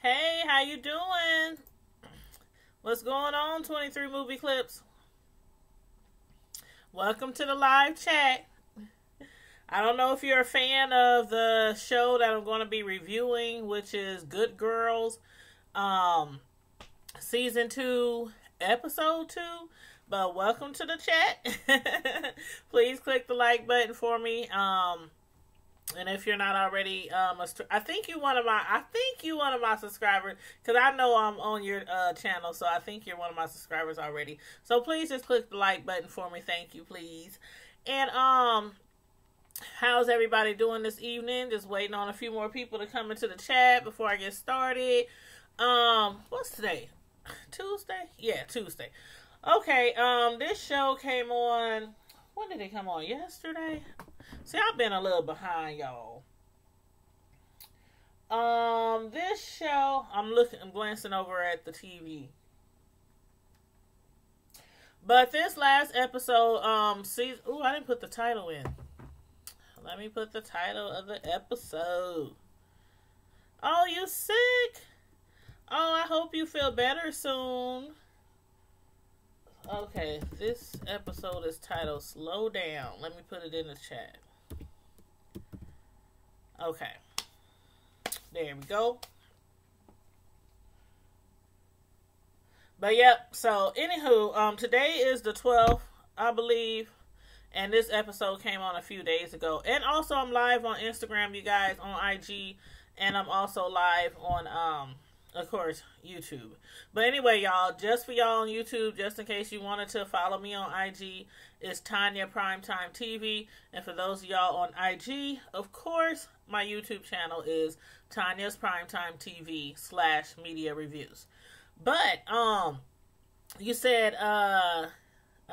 Hey, how you doing? What's going on, 23 Movie Clips? Welcome to the live chat. I don't know if you're a fan of the show that I'm going to be reviewing, which is Good Girls, Season 2, Episode 2, but welcome to the chat. Please click the like button for me. And if you're not already, I think you one of my subscribers, because I know I'm on your channel, so I think you're one of my subscribers already. So please just click the like button for me, thank you, please. And how's everybody doing this evening? Just waiting on a few more people to come into the chat before I get started. What's today? Tuesday? Yeah, Tuesday. Okay. This show came on. When did it come on? Yesterday? See, I've been a little behind, y'all. This show, I'm glancing over at the TV. But this last episode, I didn't put the title in. Let me put the title of the episode. Oh, you sick? Oh, I hope you feel better soon. Okay, this episode is titled Slow Down. Let me put it in the chat. Okay. There we go. But yep, so anywho, today is the 12th, I believe. And this episode came on a few days ago. And also I'm live on Instagram, you guys, on IG. And I'm also live on of course, YouTube. But anyway, y'all, just for y'all on YouTube, just in case you wanted to follow me on IG, it's Tanya Primetime TV. And for those of y'all on IG, of course, my YouTube channel is Tanya's Primetime TV /media reviews. But, you said, I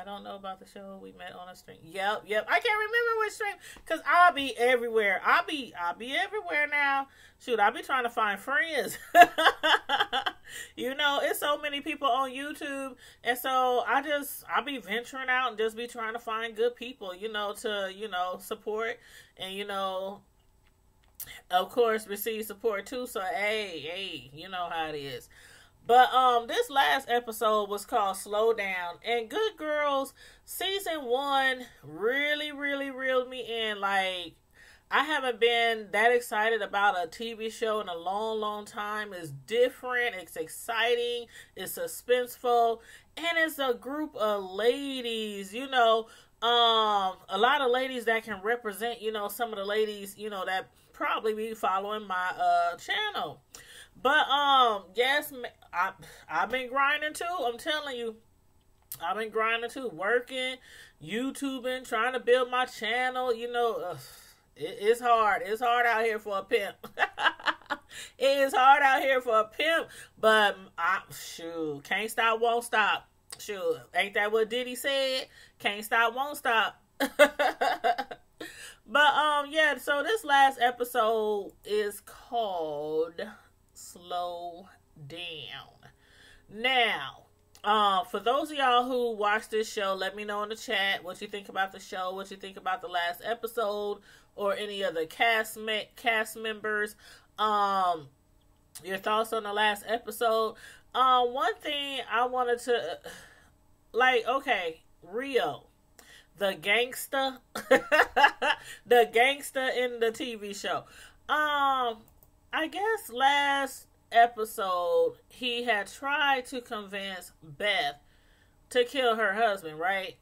don't know about the show we met on a stream. Yep. I can't remember which stream, because I'll be everywhere. I'll be everywhere now. Shoot, I'll be trying to find friends. You know, it's so many people on YouTube, and so I'll be venturing out and just be trying to find good people, to, support, and, of course, receive support too. So, hey, you know how it is. But this last episode was called Slow Down. And Good Girls Season 1 really, really reeled me in. Like, I haven't been that excited about a TV show in a long, long time. It's different. It's exciting. It's suspenseful. And it's a group of ladies, a lot of ladies that can represent, some of the ladies, that probably be following my channel. But, yes, I've been grinding too. I'm telling you, I've been grinding too. Working, YouTubing, trying to build my channel. It's hard. It's hard out here for a pimp. It is hard out here for a pimp. But, can't stop, won't stop. Shoot, ain't that what Diddy said? Can't stop, won't stop. But, yeah, so this last episode is called Slow Down. Now, for those of y'all who watch this show, let me know in the chat what you think about the show, what you think about the last episode, or any other cast members. Your thoughts on the last episode. One thing I wanted to, okay, Rio, the gangster, the gangster in the TV show. I guess last episode, he had tried to convince Beth to kill her husband, right?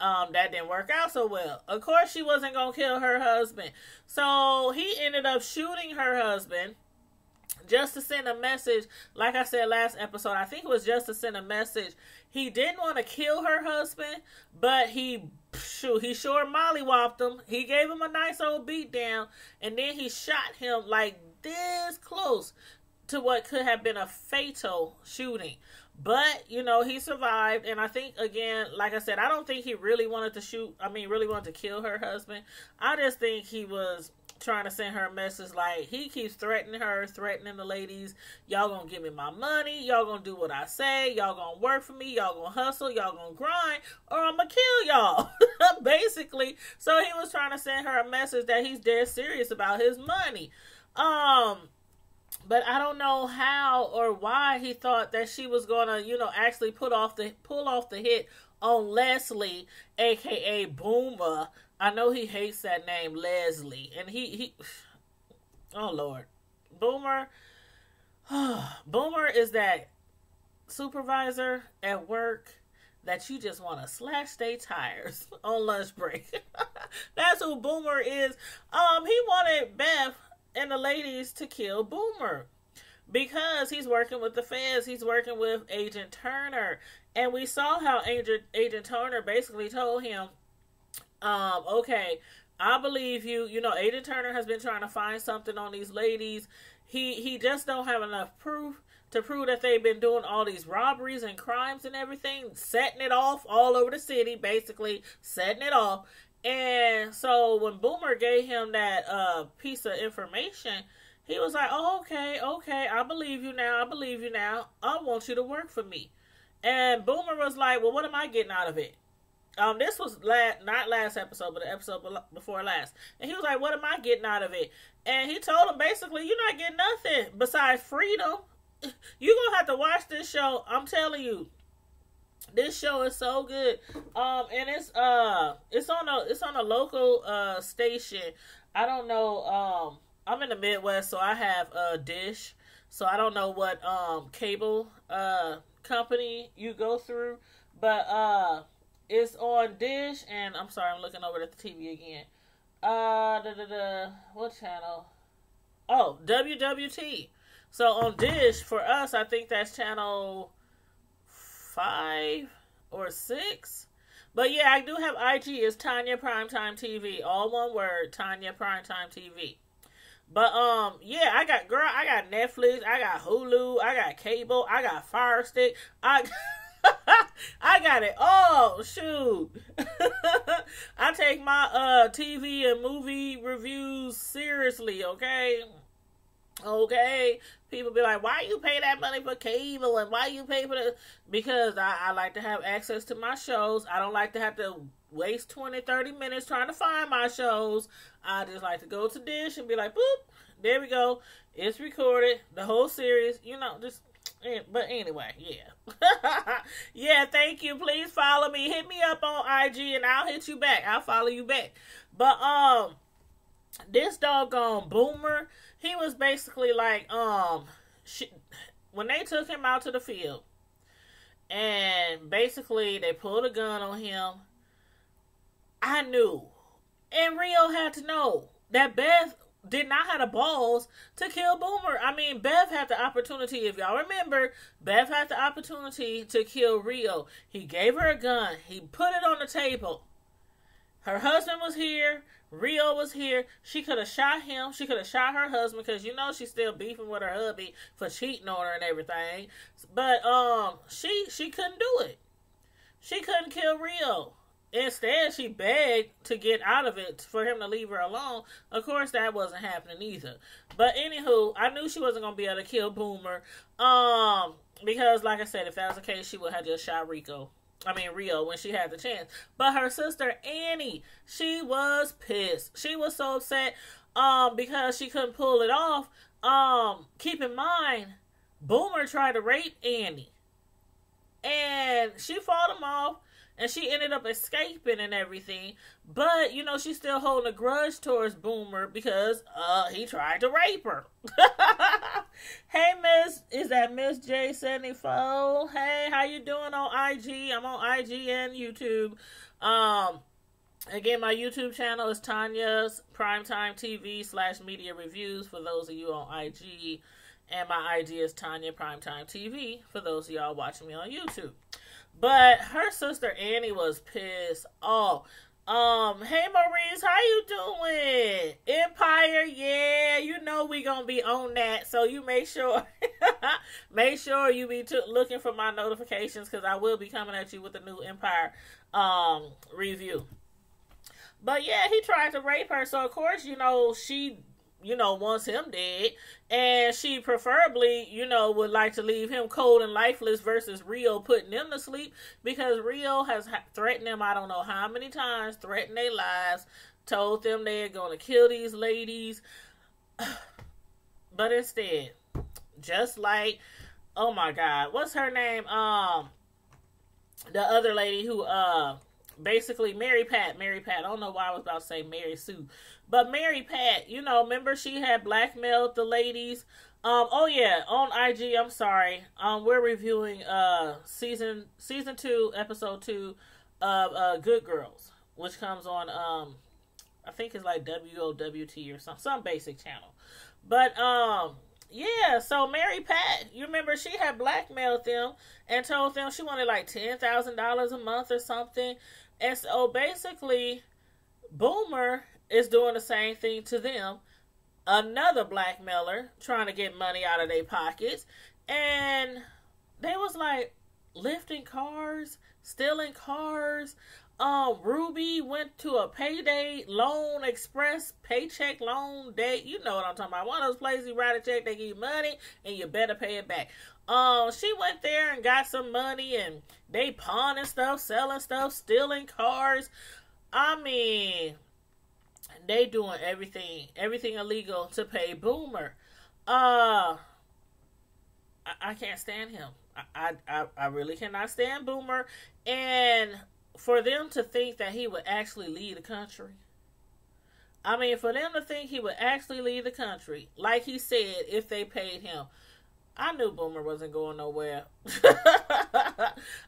That didn't work out so well. Of course, she wasn't going to kill her husband. So, he ended up shooting her husband just to send a message. Like I said last episode, I think it was just to send a message. He didn't want to kill her husband, but he sure mollywopped him. He gave him a nice old beat down, and then he shot him like this close to what could have been a fatal shooting. But, he survived, and I think, again, like I said, I don't think he really wanted to kill her husband. I just think he was trying to send her a message like, he keeps threatening the ladies. Y'all gonna give me my money. Y'all gonna do what I say. Y'all gonna work for me. Y'all gonna hustle. Y'all gonna grind, or I'm gonna kill y'all. Basically. So he was trying to send her a message that he's dead serious about his money. But I don't know how or why he thought that she was gonna, actually pull off the hit on Leslie, aka Boomer. I know he hates that name, Leslie, and he oh Lord, Boomer. Boomer is that supervisor at work that you just want to slash their tires on lunch break. That's who Boomer is. He wanted Beth and the ladies to kill Boomer because he's working with the feds. He's working with Agent Turner, and we saw how Agent Turner basically told him, okay, I believe you. Agent Turner has been trying to find something on these ladies. He just don't have enough proof to prove that they've been doing all these robberies and crimes and everything, setting it off all over the city, basically setting it off. And so when Boomer gave him that piece of information, he was like, oh, okay, I believe you now. I want you to work for me. And Boomer was like, well, what am I getting out of it? This was not last episode, but the episode before last. And he was like, what am I getting out of it? And he told him, basically, you're not getting nothing besides freedom. You're going to have to watch this show. I'm telling you. This show is so good. And it's on a local station. I don't know. I'm in the Midwest, so I have a Dish. So I don't know what cable company you go through, but it's on Dish. And I'm sorry, I'm looking over at the TV again. What channel? Oh, WWT. So on Dish for us, I think that's channel 5 or 6. But yeah, I do have IG. It's Tanya Primetime TV. All one word, Tanya Primetime TV. But yeah, I got Netflix, I got Hulu, I got cable, I got Fire Stick, I got it all. Shoot. I take my TV and movie reviews seriously, okay? Okay, people be like, why you pay that money for cable and why you pay for the... Because I like to have access to my shows. I don't like to have to waste 20, 30 minutes trying to find my shows. I just like to go to Dish and be like, boop, there we go. It's recorded, the whole series, just... But anyway, yeah. Yeah, thank you. Please follow me. Hit me up on IG and I'll hit you back. I'll follow you back. But, this doggone Boomer... He was basically like, when they took him out to the field, and basically they pulled a gun on him, I knew, and Rio had to know, that Beth did not have the balls to kill Boomer. I mean, Beth had the opportunity, if y'all remember, Beth had the opportunity to kill Rio. He gave her a gun. He put it on the table. Her husband was here. Rio was here. She could have shot him. She could have shot her husband because she's still beefing with her hubby for cheating on her and everything. But she couldn't do it. She couldn't kill Rio. Instead, she begged to get out of it for him to leave her alone. Of course, that wasn't happening either. But anywho, I knew she wasn't gonna be able to kill Boomer. Because like I said, if that was the case, she would have just shot Rio when she had the chance. But her sister Annie, she was pissed. She was so upset because she couldn't pull it off. Keep in mind, Boomer tried to rape Annie. And she fought him off. And she ended up escaping and everything. But, she's still holding a grudge towards Boomer because he tried to rape her. Hey, is that Miss J74? Hey, how you doing on IG? I'm on IG and YouTube. Again, my YouTube channel is Tanya's Primetime TV /media reviews for those of you on IG. And my IG is Tanya Primetime TV for those of y'all watching me on YouTube. But her sister Annie was pissed off. Hey Maurice, how you doing? Empire, yeah, we gonna be on that. So you make sure you be looking for my notifications because I will be coming at you with a new Empire review. But yeah, he tried to rape her, so of course she wants him dead. And she preferably, would like to leave him cold and lifeless versus Rio putting them to sleep. Because Rio has threatened them, I don't know how many times, threatened their lives, told them they're going to kill these ladies. But instead, just like, oh my God, what's her name? The other lady who basically Mary Pat. I don't know why I was about to say Mary Sue, but Mary Pat. You know, remember she had blackmailed the ladies. Oh yeah, on IG. I'm sorry. We're reviewing season 2, episode 2 of Good Girls, which comes on I think it's like WOWT or some basic channel. But yeah, so Mary Pat, you remember she had blackmailed them and told them she wanted like $10,000 a month or something. And so basically, Boomer is doing the same thing to them. Another blackmailer trying to get money out of their pockets. And they was like lifting cars, stealing cars. Ruby went to a payday loan express paycheck loan day. You know what I'm talking about. One of those places you write a check, they give you money, and you better pay it back. She went there and got some money, and they pawning stuff, selling stuff, stealing cars. I mean, they doing everything illegal to pay Boomer. I can't stand him. I really cannot stand Boomer. And for them to think that he would actually lead the country. I mean, for them to think he would actually lead the country, like he said, if they paid him. I knew Boomer wasn't going nowhere.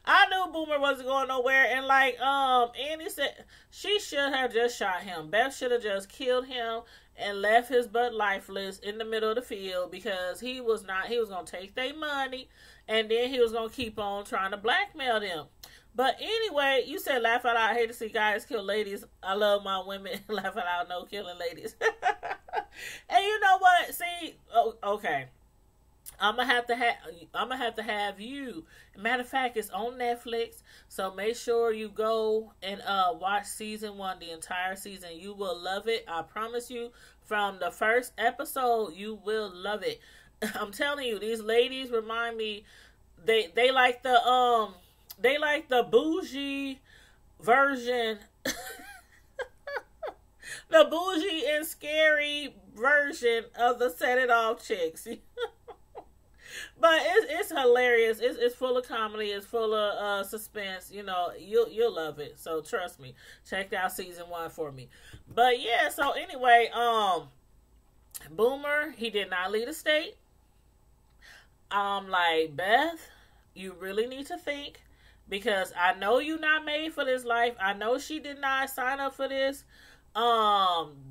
I knew Boomer wasn't going nowhere. And like Annie said, she should have just shot him. Beth should have just killed him and left his butt lifeless in the middle of the field, because he was going to take their money, and then he was going to keep on trying to blackmail them. But anyway, you said laugh out loud. I hate to see guys kill ladies. I love my women. Laugh out loud, no killing ladies. And you know what? See, okay. I'm gonna have to have you. Matter of fact, it's on Netflix, so make sure you go and watch season 1, the entire season. You will love it. I promise you. From the first episode, you will love it. I'm telling you, these ladies remind me. They like the bougie version. The bougie and scary version of the Set It Off chicks. But it's hilarious. It's full of comedy. It's full of suspense. You know, you'll love it. So trust me. Check out season 1 for me. But yeah, so anyway, Boomer, he did not lead a state. Like, Beth, you really need to think, because I know you're not made for this life. I know she did not sign up for this.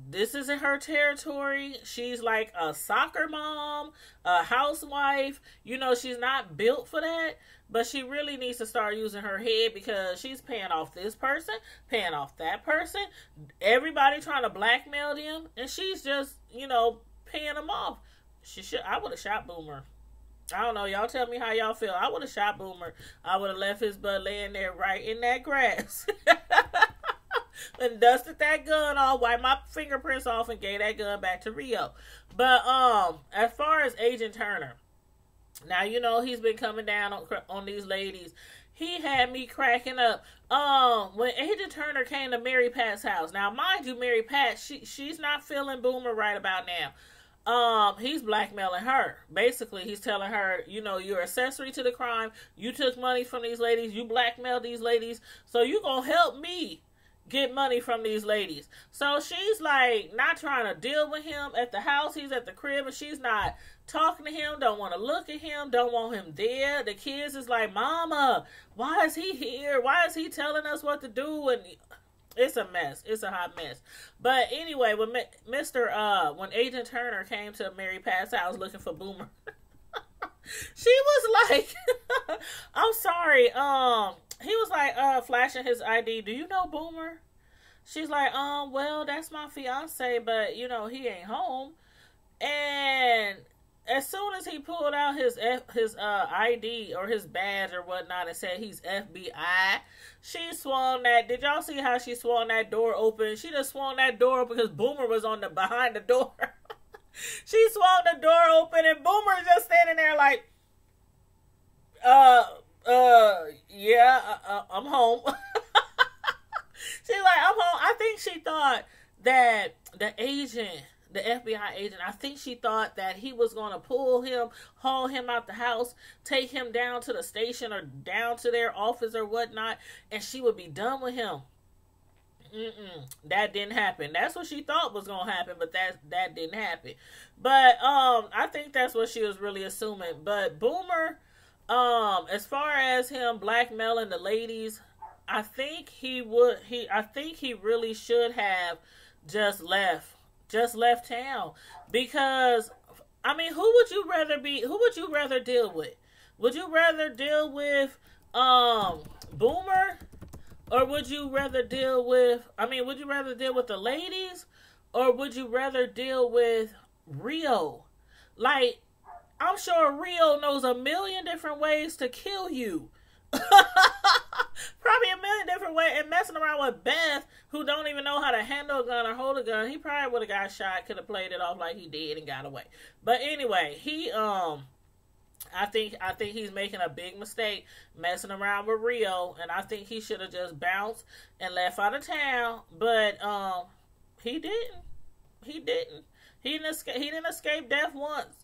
This isn't her territory. She's like a soccer mom, a housewife. You know, she's not built for that. But she really needs to start using her head, because she's paying off this person, paying off that person, everybody trying to blackmail them, and she's just, you know, paying them off. I would have shot Boomer. I don't know. Y'all tell me how y'all feel. I would have shot Boomer. I would have left his butt laying there right in that grass. And dusted that gun off, wiped my fingerprints off, and gave that gun back to Rio. But as far as Agent Turner, now you know he's been coming down on these ladies. He had me cracking up. When Agent Turner came to Mary Pat's house. Now, mind you, Mary Pat, she's not feeling Boomer right about now. He's blackmailing her. Basically, he's telling her, you know, you're accessory to the crime. You took money from these ladies. You blackmailed these ladies. So you gonna help me get money from these ladies. So she's like not trying to deal with him at the house. He's at the crib, and she's not talking to him, don't want to look at him, don't want him there. The kids is like, Mama, why is he here? Why is he telling us what to do? And it's a mess. It's a hot mess. But anyway, when when Agent Turner came to Mary Pat's house looking for Boomer, she was like, I'm sorry, he was like, flashing his ID. Do you know Boomer? She's like, well, that's my fiance, but, you know, he ain't home. And as soon as he pulled out his ID or his badge or whatnot and said he's FBI, she swung that. Did y'all see how she swung that door open? She just swung that door open because Boomer was behind the door. She swung the door open, and Boomer's just standing there like, yeah, I'm home. She's like, I'm home. I think she thought that the agent the FBI agent. I think she thought that he was going to pull him, haul him out the house, take him down to the station or down to their office or whatnot, and she would be done with him. That didn't happen. That's what she thought was gonna happen, but that didn't happen. But I think that's what she was really assuming. But Boomer, as far as him blackmailing the ladies, I think he really should have just left town. Because I mean, who would you rather deal with? Would you rather deal with Boomer? Or would you rather deal with the ladies? Or would you rather deal with Rio? Like, I'm sure Rio knows a million different ways to kill you. Probably a million different ways. And messing around with Beth, who don't even know how to handle a gun or hold a gun, he probably would have got shot, could have played it off like he did and got away. But anyway, I think he's making a big mistake messing around with Rio, and I think he should have just bounced and left out of town. But he didn't. He didn't escape death once.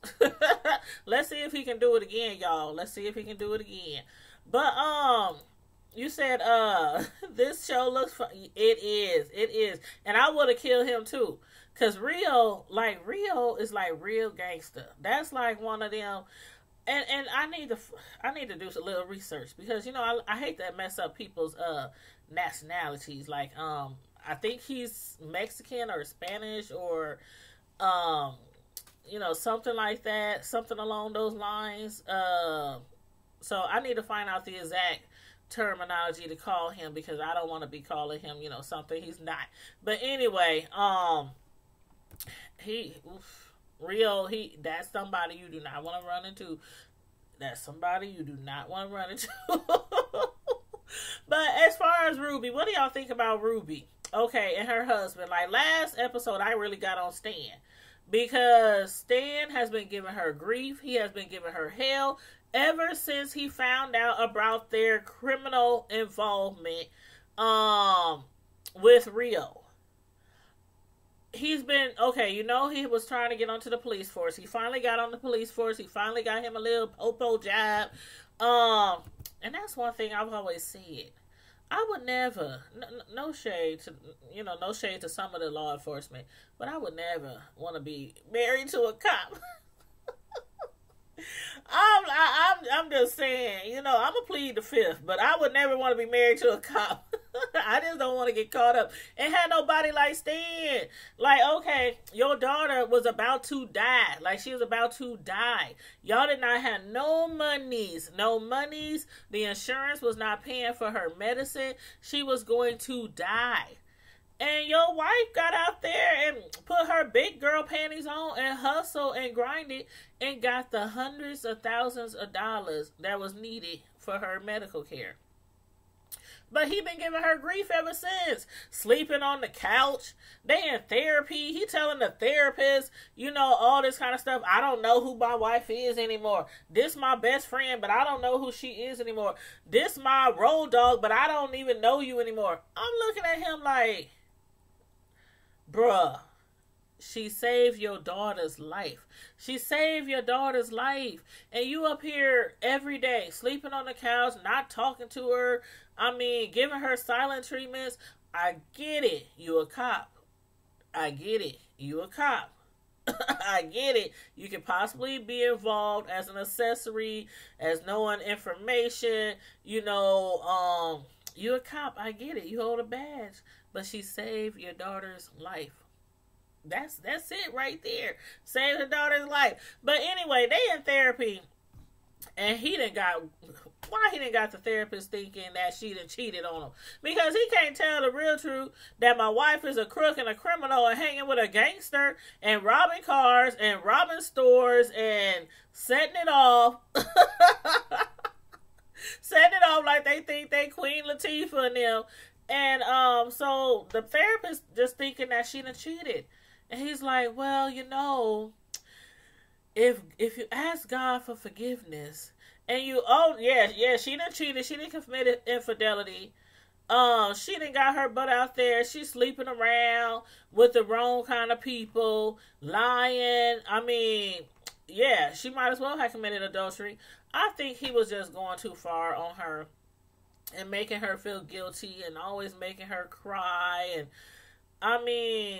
Let's see if he can do it again, y'all. Let's see if he can do it again. But you said this show looks fun. It is, and I would have killed him too. Cause Rio is like real gangster. That's like one of them. And I need to do a little research because I hate to mess up people's nationalities. Like I think he's Mexican or Spanish or something like that, something along those lines. So I need to find out the exact terminology to call him because I don't want to be calling him something he's not. But anyway, Rio, that's somebody you do not want to run into. That's somebody you do not want to run into. But as far as Ruby, what do y'all think about Ruby? Okay, and her husband. Like last episode, I really got on Stan. Because Stan has been giving her grief. He has been giving her hell ever since he found out about their criminal involvement with Rio. He's been, he was trying to get onto the police force. He finally got on the police force. He finally got him a little popo job. And that's one thing I've always said. I would never, no shade to some of the law enforcement, but I would never want to be married to a cop. I'm just saying, I'm gonna plead the fifth, but I would never want to be married to a cop. I just don't want to get caught up and have nobody like Stan. Like, okay, your daughter was about to die. Like, she was about to die. Y'all did not have no monies. The insurance was not paying for her medicine. She was going to die. And your wife got out there and put her big girl panties on and hustled and grinded and got the hundreds of thousands of dollars that was needed for her medical care. But he been giving her grief ever since. Sleeping on the couch. They in therapy. He telling the therapist, all this kind of stuff. I don't know who my wife is anymore. This my best friend, but I don't know who she is anymore. This my road dog, but I don't even know you anymore. I'm looking at him like, bruh, she saved your daughter's life. She saved your daughter's life. And you up here every day, sleeping on the couch, not talking to her. I mean, giving her silent treatments. I get it. You a cop. I get it. You a cop. I get it. You could possibly be involved as an accessory, as knowing information. You a cop. I get it. You hold a badge. But she saved your daughter's life. That's it right there. Saved her daughter's life. But anyway, they in therapy. And he done got the therapist thinking that she done cheated on him. Because he can't tell the real truth that my wife is a crook and a criminal and hanging with a gangster and robbing cars and robbing stores and setting it off. Setting it off like they think they Queen Latifah and them. And so the therapist just thinking that she done cheated. And he's like, well, if you ask God for forgiveness and she done cheated, she done committed infidelity, She done got her butt out there. She's sleeping around with the wrong kind of people, lying. I mean, yeah, she might as well have committed adultery. I think he was just going too far on her and making her feel guilty and always making her cry. And I mean,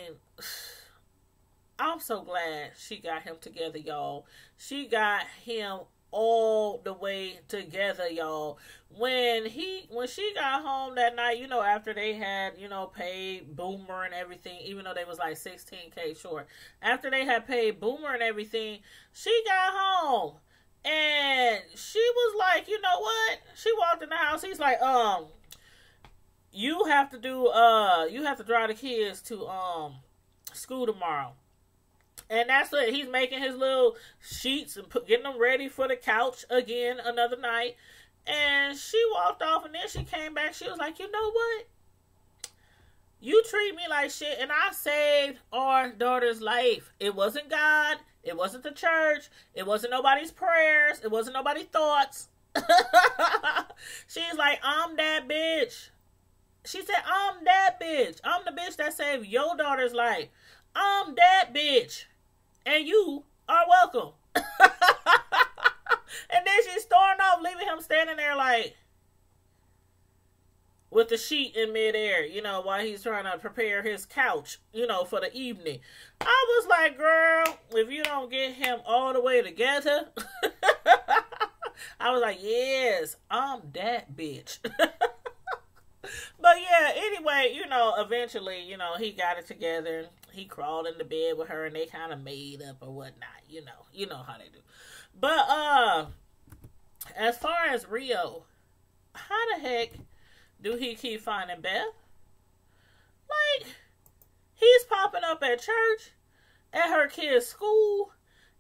I'm so glad she got him together, y'all. She got him all the way together, y'all. When she got home that night, after they had, paid Boomer and everything, even though they was like $16K short. After they had paid Boomer and everything, she got home. And she was like, you know what? She walked in the house. He's like, you have to drive the kids to school tomorrow. And that's it. He's making his little sheets and getting them ready for the couch again another night. And she walked off, and then she came back. She was like, you know what? You treat me like shit, and I saved our daughter's life. It wasn't God. It wasn't the church. It wasn't nobody's prayers. It wasn't nobody's thoughts. She's like, I'm that bitch. She said, I'm that bitch. I'm the bitch that saved your daughter's life. I'm that bitch. And you are welcome. And then she's storming off, leaving him standing there like with the sheet in midair, while he's trying to prepare his couch, for the evening. I was like, girl, if you don't get him all the way together, I was like, yes, I'm that bitch. But yeah, anyway, eventually, he got it together. He crawled into bed with her and they kind of made up or whatnot. You know how they do. But as far as Rio, how the heck do he keep finding Beth? Like, he's popping up at church, at her kids' school,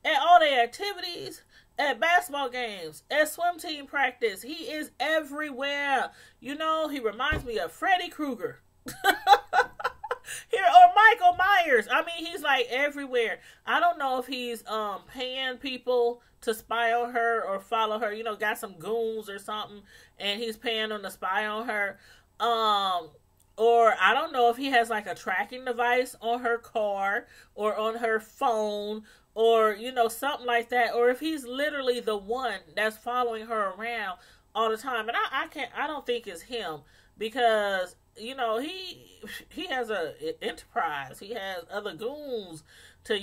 at all their activities, at basketball games, at swim team practice. He is everywhere. He reminds me of Freddy Krueger. Here, or Michael Myers. I mean, he's like everywhere. I don't know if he's paying people to spy on her or follow her. Got some goons or something, and he's paying them to spy on her. Or I don't know if he has like a tracking device on her car or on her phone or, something like that. Or if he's literally the one that's following her around all the time. And I don't think it's him because, he has a enterprise. He has other goons to,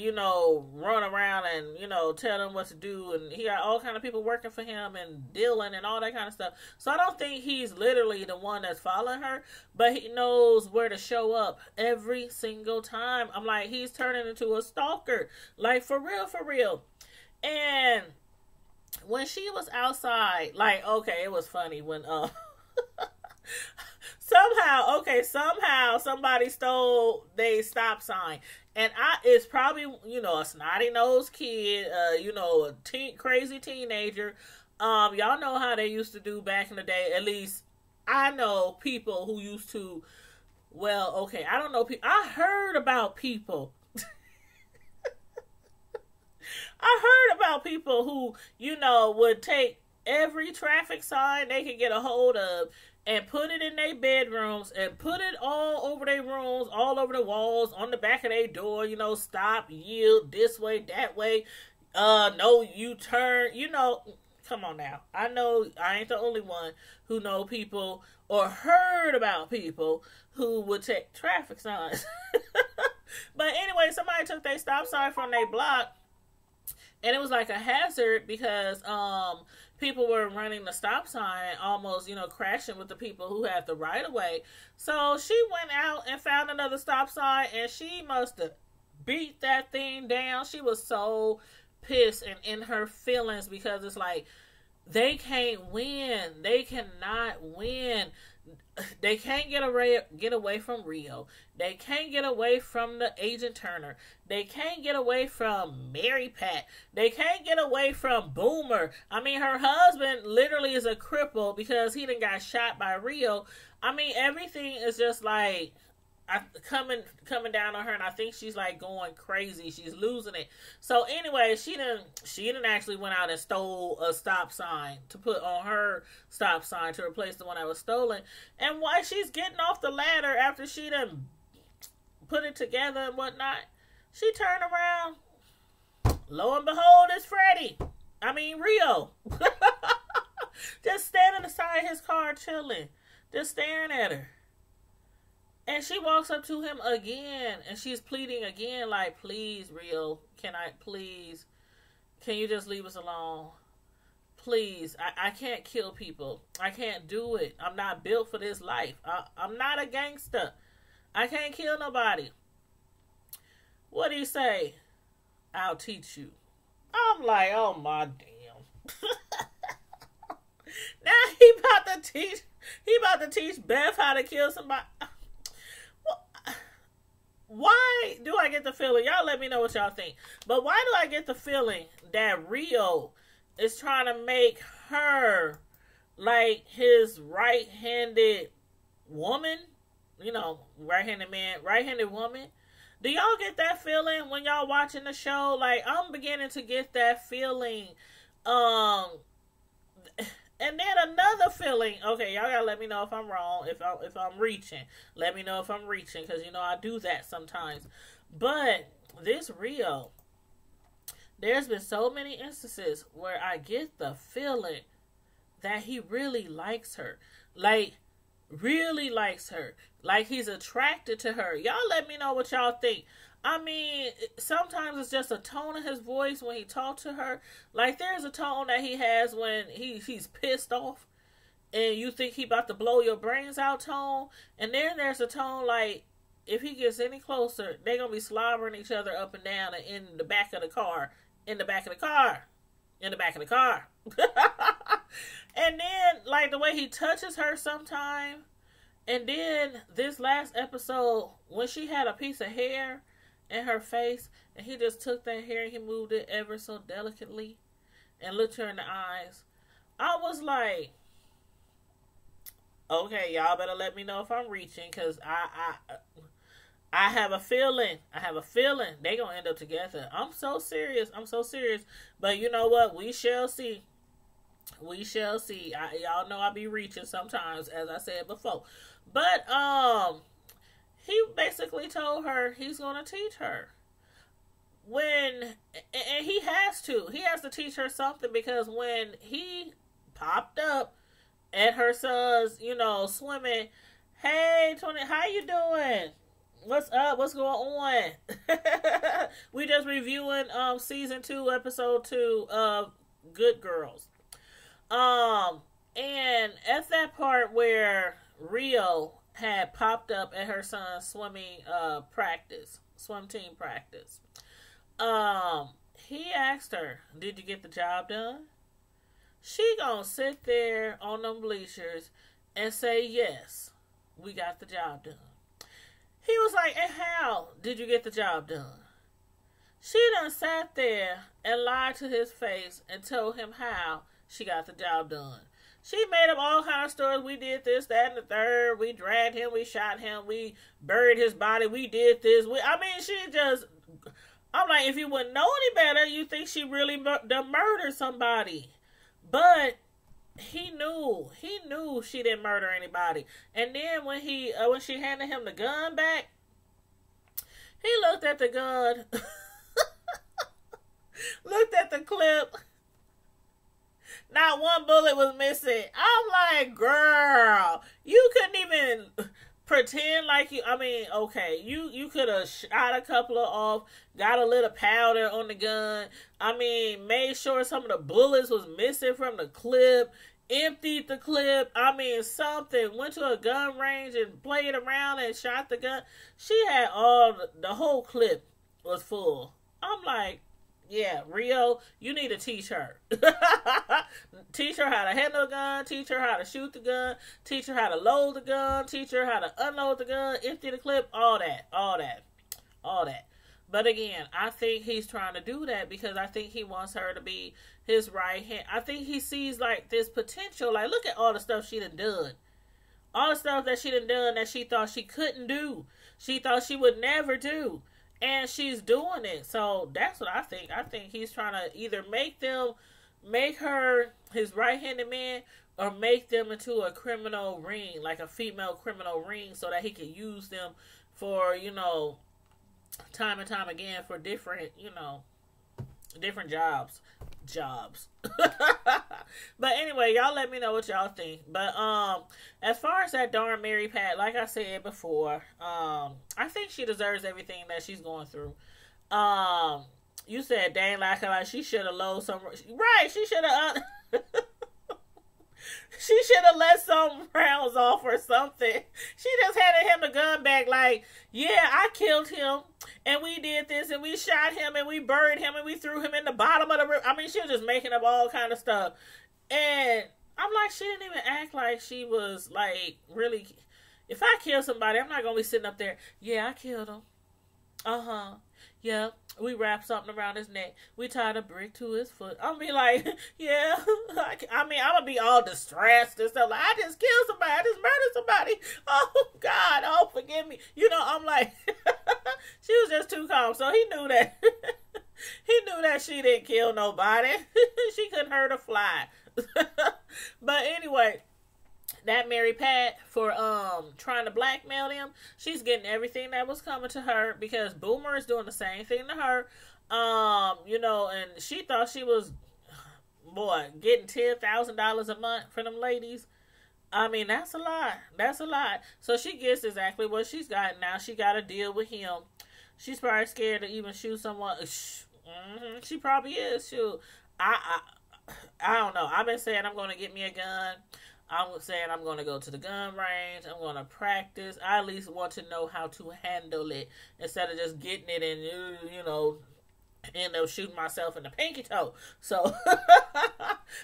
run around and, tell them what to do. And he got all kind of people working for him and dealing and all that kind of stuff. So I don't think he's literally the one that's following her, but he knows where to show up every single time. I'm like, he's turning into a stalker. Like, for real. And when she was outside, like, okay, it was funny when, somehow somebody stole their stop sign. And it's probably, a snotty-nosed kid, a crazy teenager. Y'all know how they used to do back in the day. At least I know people who used to, I don't know. I heard about people. I heard about people who, would take every traffic sign they could get a hold of and put it in their bedrooms and put it all over their rooms, all over the walls, on the back of their door, stop, yield, this way, that way, no U-turn, come on now. I know I ain't the only one who know people or heard about people who would take traffic signs. But anyway, somebody took their stop sign from their block, and it was like a hazard because people were running the stop sign, almost, crashing with the people who had the right of way. So she went out and found another stop sign, and she must have beat that thing down. She was so pissed and in her feelings because it's like, they can't win. They cannot win. They can't get away from Rio. They can't get away from the Agent Turner. They can't get away from Mary Pat. They can't get away from Boomer. I mean, her husband literally is a cripple because he done got shot by Rio. I mean, everything is just like, coming down on her, and I think she's like going crazy. She's losing it. So anyway, she didn't actually went out and stole a stop sign to put on her stop sign to replace the one that was stolen. And while she's getting off the ladder after she done put it together and whatnot, she turned around. Lo and behold, it's Rio. Just standing beside his car chilling, just staring at her. And she walks up to him again, and she's pleading again, like, please, Rio, can you just leave us alone? Please, I can't kill people. I can't do it. I'm not built for this life. I'm not a gangster. I can't kill nobody. What do you say? I'll teach you. I'm like, oh my damn. Now he about to teach Beth how to kill somebody. Why do I get the feeling, y'all let me know what y'all think, but why do I get the feeling that Rio is trying to make her like his right-handed woman? You know, right-handed man, right-handed woman. Do y'all get that feeling when y'all watching the show? Like, I'm beginning to get that feeling. And then another feeling. Okay, y'all gotta let me know if I'm wrong, if I'm reaching. Let me know if I'm reaching, because you know I do that sometimes. But this Rio, there's been so many instances where I get the feeling that he really likes her. Like, really likes her. Like, he's attracted to her. Y'all let me know what y'all think. I mean, sometimes it's just a tone in his voice when he talks to her. Like, there's a tone that he has when he's pissed off and you think he about to blow your brains out tone. And then there's a tone like, if he gets any closer, they're going to be slobbering each other up and down and in the back of the car. In the back of the car. In the back of the car. And then, like, the way he touches her sometime. And then, this last episode, when she had a piece of hair in her face, and he just took that hair and he moved it ever so delicately and looked her in the eyes. I was like, okay, y'all better let me know if I'm reaching, because I have a feeling. I have a feeling they gonna end up together. I'm so serious. But you know what? We shall see. We shall see. Y'all know I be reaching sometimes, as I said before. But he basically told her he's gonna teach her. And he has to. He has to teach her something, because when he popped up at her son's, swimming, hey, Tony, how you doing? What's up? What's going on? We just reviewing season 2, episode 2 of Good Girls. And at that part where Rio had popped up at her son's swim team practice, he asked her, did you get the job done? She gonna sit there on them bleachers and say, yes, we got the job done. He was like, and how did you get the job done? She done sat there and lied to his face and told him how she got the job done. She made up all kind of stories. We did this, that, and the third. We dragged him. We shot him. We buried his body. We did this. I'm like, if you wouldn't know any better, you think she really done murdered somebody. But he knew she didn't murder anybody. And then when she handed him the gun back, he looked at the gun, looked at the clip. Not one bullet was missing. I'm like, girl, you couldn't even pretend like you could have shot a couple of off, got a little powder on the gun. Made sure some of the bullets was missing from the clip, emptied the clip. Something. Went to a gun range and played around and shot the gun. She had the whole clip was full. I'm like, yeah, Rio, you need to teach her. Teach her how to handle a gun, teach her how to shoot the gun, teach her how to load the gun, teach her how to unload the gun, empty the clip, all that. But again, I think he's trying to do that because I think he wants her to be his right hand. I think he sees like this potential, like look at all the stuff she done. all the stuff that she done that she thought she couldn't do. She thought she would never do. And she's doing it. So that's what I think. I think he's trying to either make her his right-handed man, or make them into a criminal ring, like a female criminal ring, so that he can use them for, time and time again for different, different jobs. But anyway, y'all let me know what y'all think. But as far as that darn Mary Pat, like I said before, I think she deserves everything that she's going through. You said dang, like she should have low some, right? She should have she should have let some rounds off or something. She just handed him the gun back like, yeah, I killed him, and we did this, and we shot him, and we buried him, and we threw him in the bottom of the river. I mean, she was just making up all kind of stuff. And I'm like, she didn't even act like she was, like, really, if I kill somebody, I'm not going to be sitting up there, yeah, I killed him. Uh-huh. Yeah, we wrapped something around his neck. We tied a brick to his foot. I'll be like, yeah. I mean, I'm going to be all distressed and stuff. Like, I just killed somebody. I just murdered somebody. Oh, God. Oh, forgive me. I'm like, she was just too calm. So he knew that. He knew that she didn't kill nobody. She couldn't hurt a fly. But anyway, that Mary Pat, for trying to blackmail them, she's getting everything that was coming to her, because Boomer is doing the same thing to her. And she thought she was, getting $10,000 a month for them ladies. I mean, that's a lot. That's a lot. So she gets exactly what she's got now. She got to deal with him. She's probably scared to even shoot someone. Mm-hmm. She probably is. Shoot, I don't know. I've been saying I'm going to get me a gun. I'm saying I'm going to go to the gun range. I'm going to practice. I at least want to know how to handle it instead of just getting it and, end up shooting myself in the pinky toe. So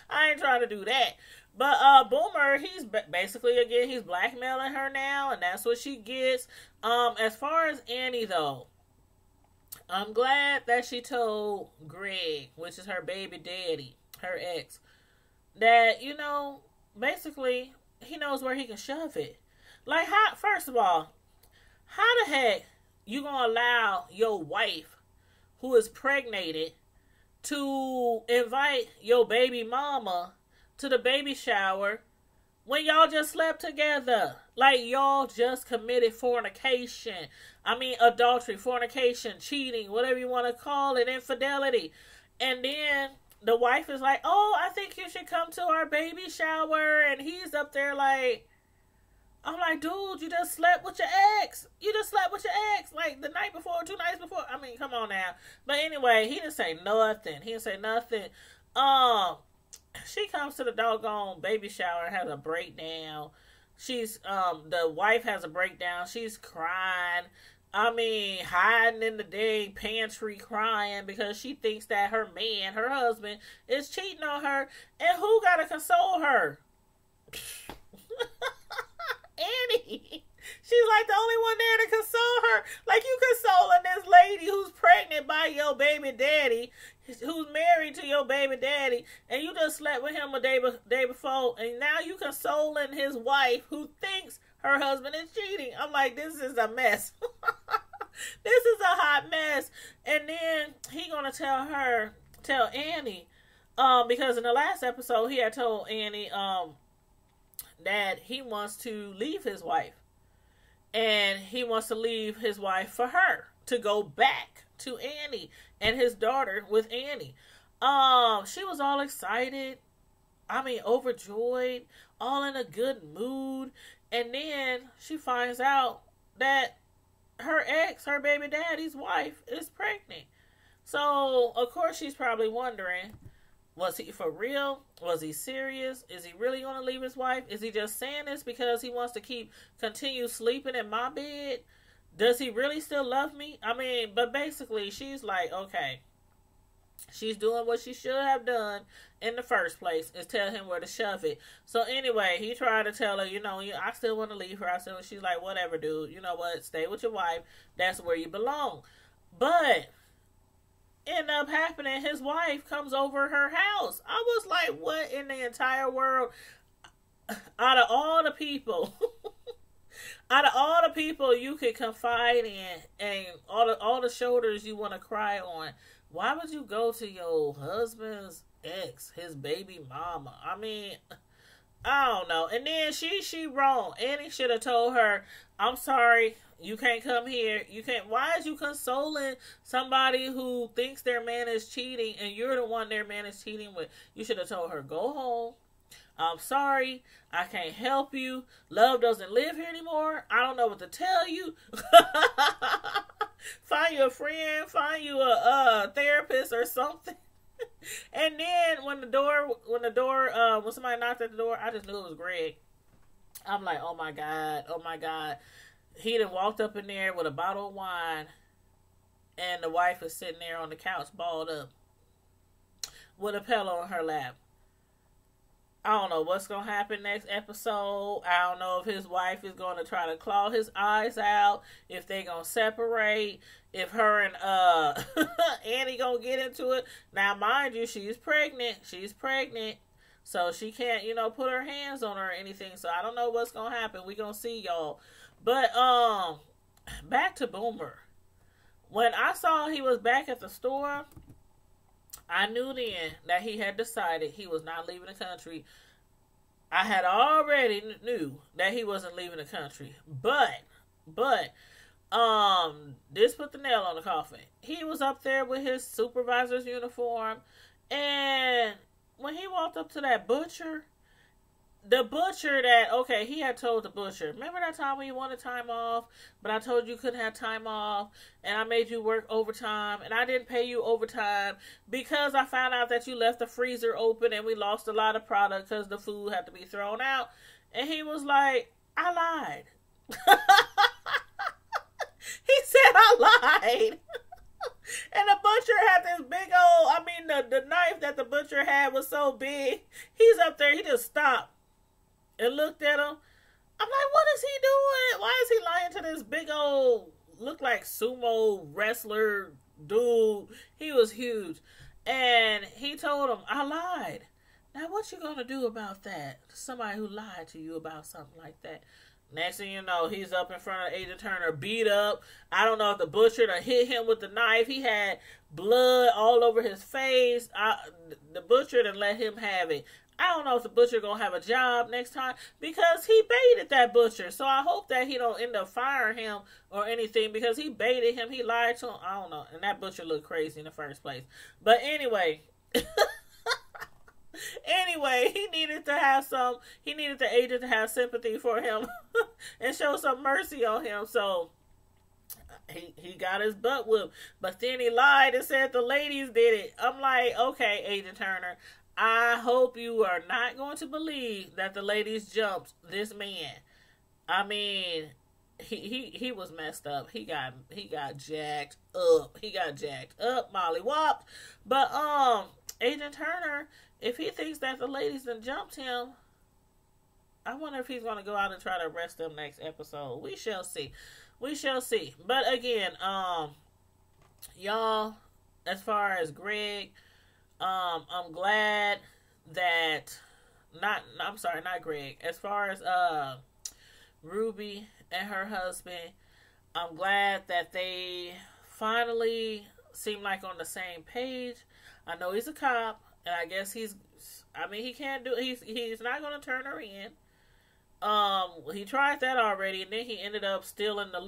I ain't trying to do that. But Boomer, he's basically, again, he's blackmailing her now, and that's what she gets. As far as Annie, though, I'm glad that she told Greg, which is her baby daddy, her ex, that, basically, he knows where he can shove it. Like, first of all, how the heck you gonna allow your wife, who is pregnated, to invite your baby mama to the baby shower when y'all just slept together? Like, y'all just committed fornication. I mean, adultery, fornication, cheating, whatever you want to call it, infidelity. And then the wife is like, oh, I think you should come to our baby shower. And he's up there like, I'm like, dude, you just slept with your ex. You just slept with your ex. Like, the night before, 2 nights before. I mean, come on now. But anyway, he didn't say nothing. He didn't say nothing. She comes to the doggone baby shower and has a breakdown. She's, the wife has a breakdown. She's crying. I mean, hiding in the dang pantry crying because she thinks that her man, her husband, is cheating on her. And who gotta console her? Annie. She's like the only one there to console her. Like, you consoling this lady who's pregnant by your baby daddy, who's married to your baby daddy, and you just slept with him a day before, and now you consoling his wife who thinks her husband is cheating. I'm like, this is a mess. This is a hot mess. And then he gonna tell Annie, because in the last episode he had told Annie that he wants to leave his wife. And he wants to leave his wife for her to go back to Annie and his daughter with Annie. She was all excited. I mean, overjoyed, all in a good mood. And then she finds out that her ex, her baby daddy's wife, is pregnant. So, of course, she's probably wondering, was he for real? Was he serious? Is he really going to leave his wife? Is he just saying this because he wants to continue sleeping in my bed? Does he really still love me? I mean, but basically, she's like, okay. She's doing what she should have done in the first place, is tell him where to shove it. So anyway, he tried to tell her, I still want to leave her. She's like, whatever, dude. You know what? Stay with your wife. That's where you belong. But end up happening, his wife comes over her house. I was like, what in the entire world? Out of all the people Out of all the people you could confide in and all the shoulders you want to cry on, why would you go to your husband's ex, his baby mama? I mean, I don't know. And then she wrong. Annie should have told her, I'm sorry, you can't come here. You can't. Why is you consoling somebody who thinks their man is cheating and you're the one their man is cheating with? You should have told her, go home. I'm sorry, I can't help you. Love doesn't live here anymore. I don't know what to tell you. Find you a friend, find you a therapist or something. And then when somebody knocked at the door, I just knew it was Greg. I'm like, oh my God. He done walked up in there with a bottle of wine, and the wife is sitting there on the couch, balled up, with a pillow on her lap. I don't know what's going to happen next episode. I don't know if his wife is going to try to claw his eyes out, if they going to separate, if her and Annie going to get into it. Now, mind you, she's pregnant. So she can't, put her hands on her or anything. So I don't know what's going to happen. We going to see, y'all. But back to Boomer. When I saw he was back at the store, I knew then that he had decided he was not leaving the country. I had already knew that he wasn't leaving the country. But, this put the nail on the coffin. He was up there with his supervisor's uniform, and when he walked up to that butcher, he had told the butcher, remember that time when you wanted time off, but I told you couldn't have time off, and I made you work overtime, and I didn't pay you overtime because I found out that you left the freezer open and we lost a lot of product because the food had to be thrown out. And he was like, I lied. He said, I lied. And the butcher had this big old, the knife that the butcher had was so big. He's up there, he just stopped and looked at him. I'm like, what is he doing? Why is he lying to this big old, look like sumo wrestler dude? He was huge. And he told him, I lied. Now what you gonna do about that? Somebody who lied to you about something like that. Next thing you know, he's up in front of Agent Turner, beat up. I don't know if the butcher done hit him with the knife. He had blood all over his face. The butcher done let him have it. I don't know if the butcher gonna have a job next time because he baited that butcher. So I hope that he don't end up firing him or anything because he baited him. He lied to him. I don't know. And that butcher looked crazy in the first place. But anyway... Anyway, he needed the agent to have sympathy for him and show some mercy on him. So he got his butt whooped. But then he lied and said the ladies did it. I'm like, okay, Agent Turner, I hope you are not going to believe that the ladies jumped this man. I mean, he was messed up. He got jacked up. He got jacked up, mollywopped. But Agent Turner, if he thinks that the ladies done jumped him, I wonder if he's going to go out and try to arrest them next episode. We shall see. But again, y'all, as far as Greg, I'm glad that not Greg. As far as Ruby and her husband, I'm glad that they finally seem like on the same page. I know he's a cop. And I guess he's not going to turn her in. He tried that already, and then he ended up stealing the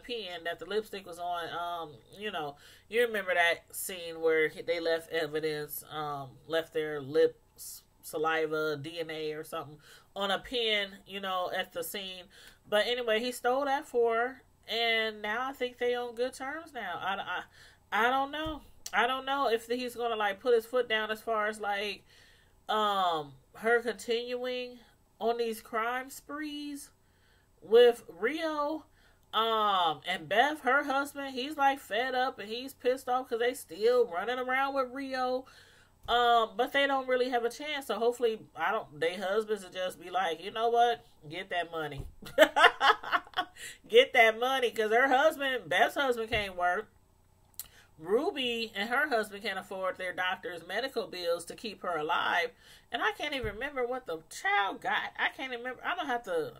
pen that the lipstick was on. You remember that scene where they left evidence, left their lips, saliva, DNA or something on a pen, at the scene. But anyway, he stole that for her, and now I think they on good terms now. I don't know. I don't know if he's going to, put his foot down as far as, her continuing on these crime sprees with Rio. And Beth, her husband, he's, fed up and he's pissed off because they still running around with Rio. But they don't really have a chance. So hopefully, their husbands will just be like, you know what? Get that money. Get that money. Because Beth's husband can't work. Ruby and her husband can't afford their doctor's medical bills to keep her alive. And I can't even remember what the child got. I can't remember. I'm going to have to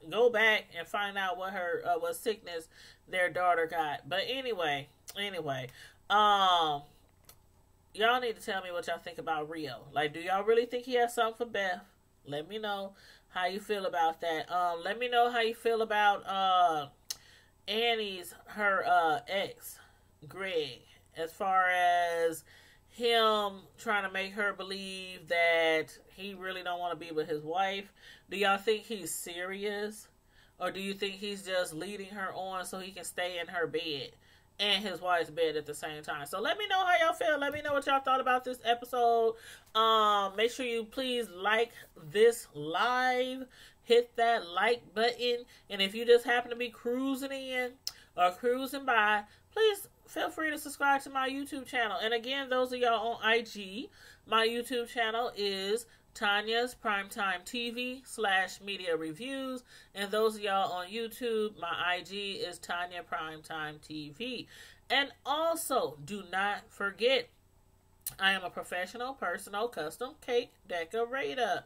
go back and find out what sickness their daughter got. But anyway, um, y'all need to tell me what y'all think about Rio. Like, do y'all really think he has something for Beth? Let me know how you feel about that. Let me know how you feel about her ex, Greg, as far as him trying to make her believe that he really don't want to be with his wife. Do y'all think he's serious? Or do you think he's just leading her on so he can stay in her bed and his wife's bed at the same time? So let me know how y'all feel. Let me know what y'all thought about this episode. Make sure you please like this live. Hit that like button. And if you just happen to be cruising in or cruising by, please feel free to subscribe to my YouTube channel. And again, those of y'all on IG, my YouTube channel is Tanya's Primetime TV /media reviews. And those of y'all on YouTube, my IG is Tanya Primetime TV. And also, do not forget, I am a professional, personal, custom cake decorator.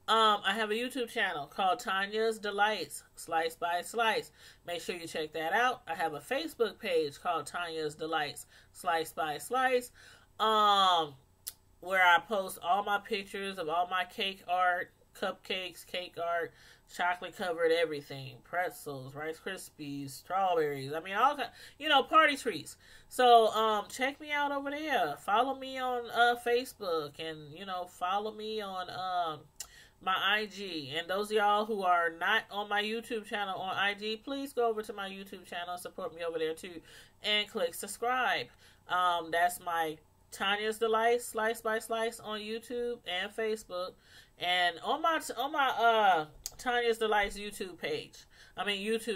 I have a YouTube channel called Tanya's Delights, Slice by Slice. Make sure you check that out. I have a Facebook page called Tanya's Delights, Slice by Slice, where I post all my pictures of all my cake art, cupcakes, cake art, chocolate covered everything, pretzels, Rice Krispies, strawberries. I mean, all party treats. So, check me out over there. Follow me on Facebook, and follow me on my IG. And those of y'all who are not on my YouTube channel on IG, please go over to my YouTube channel and support me over there too, and click subscribe. That's my Tanya's Delights Slice by Slice on YouTube and Facebook, and on my Tanya's Delights YouTube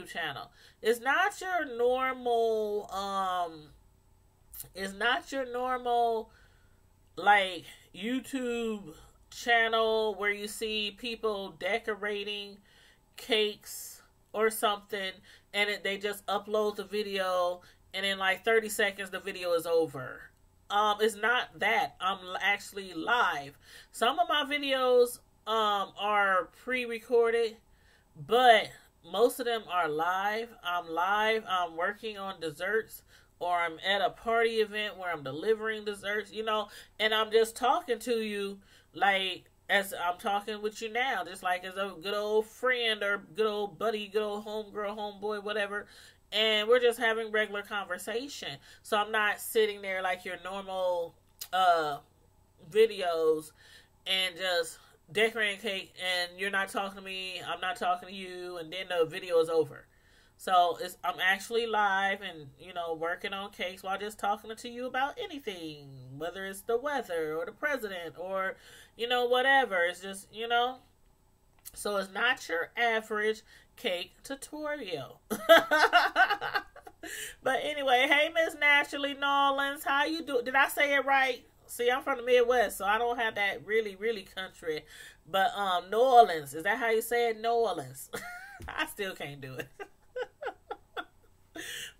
channel. It's not your normal like YouTube channel where you see people decorating cakes or something, and they just upload the video, and in like 30 seconds the video is over. It's not that. I'm actually live. Some of my videos are pre-recorded, but most of them are live. I'm working on desserts, or I'm at a party event where I'm delivering desserts, and I'm just talking to you like as I'm talking with you now, just like as a good old friend or good old buddy, good old homegirl, homeboy, whatever. And we're just having regular conversation. So I'm not sitting there like your normal videos and just decorating cake, and you're not talking to me, I'm not talking to you, and then the video is over. So I'm actually live and, working on cakes while just talking to you about anything, whether it's the weather or the president or, whatever. It's just, so it's not your average cake tutorial. But anyway, hey, Miss Naturally Nolans, how you do? Did I say it right? See, I'm from the Midwest, so I don't have that really, really country. But New Orleans, is that how you say it? New Orleans. I still can't do it.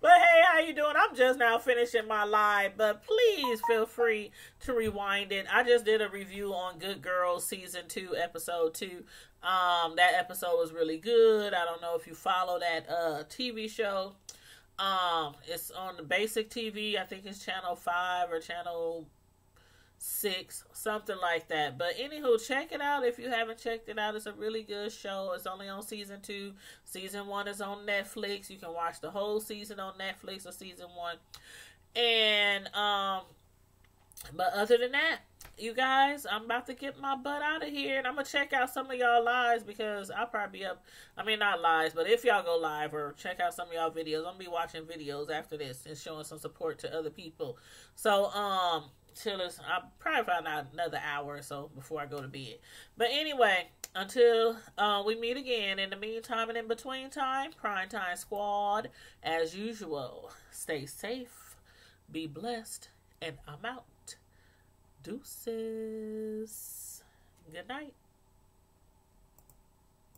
But hey, how you doing? I'm just now finishing my live, but please feel free to rewind it. I just did a review on Good Girls Season 2, Episode 2. That episode was really good. I don't know if you follow that TV show. It's on the basic TV. I think it's Channel 5 or Channel 6, something like that. But anywho, check it out if you haven't checked it out. It's a really good show. It's only on Season 2. Season 1 is on Netflix. You can watch the whole season on Netflix or Season 1. And but other than that, you guys, I'm about to get my butt out of here, and I'm gonna check out some of y'all lives, because I'll probably be up. I mean, not lives, but if y'all go live or check out some of y'all videos, I'm gonna be watching videos after this and showing some support to other people. So I'll probably find out another hour or so before I go to bed. But anyway, until we meet again, in the meantime and in between time, Primetime Squad, as usual, stay safe, be blessed, and I'm out. Deuces. Good night.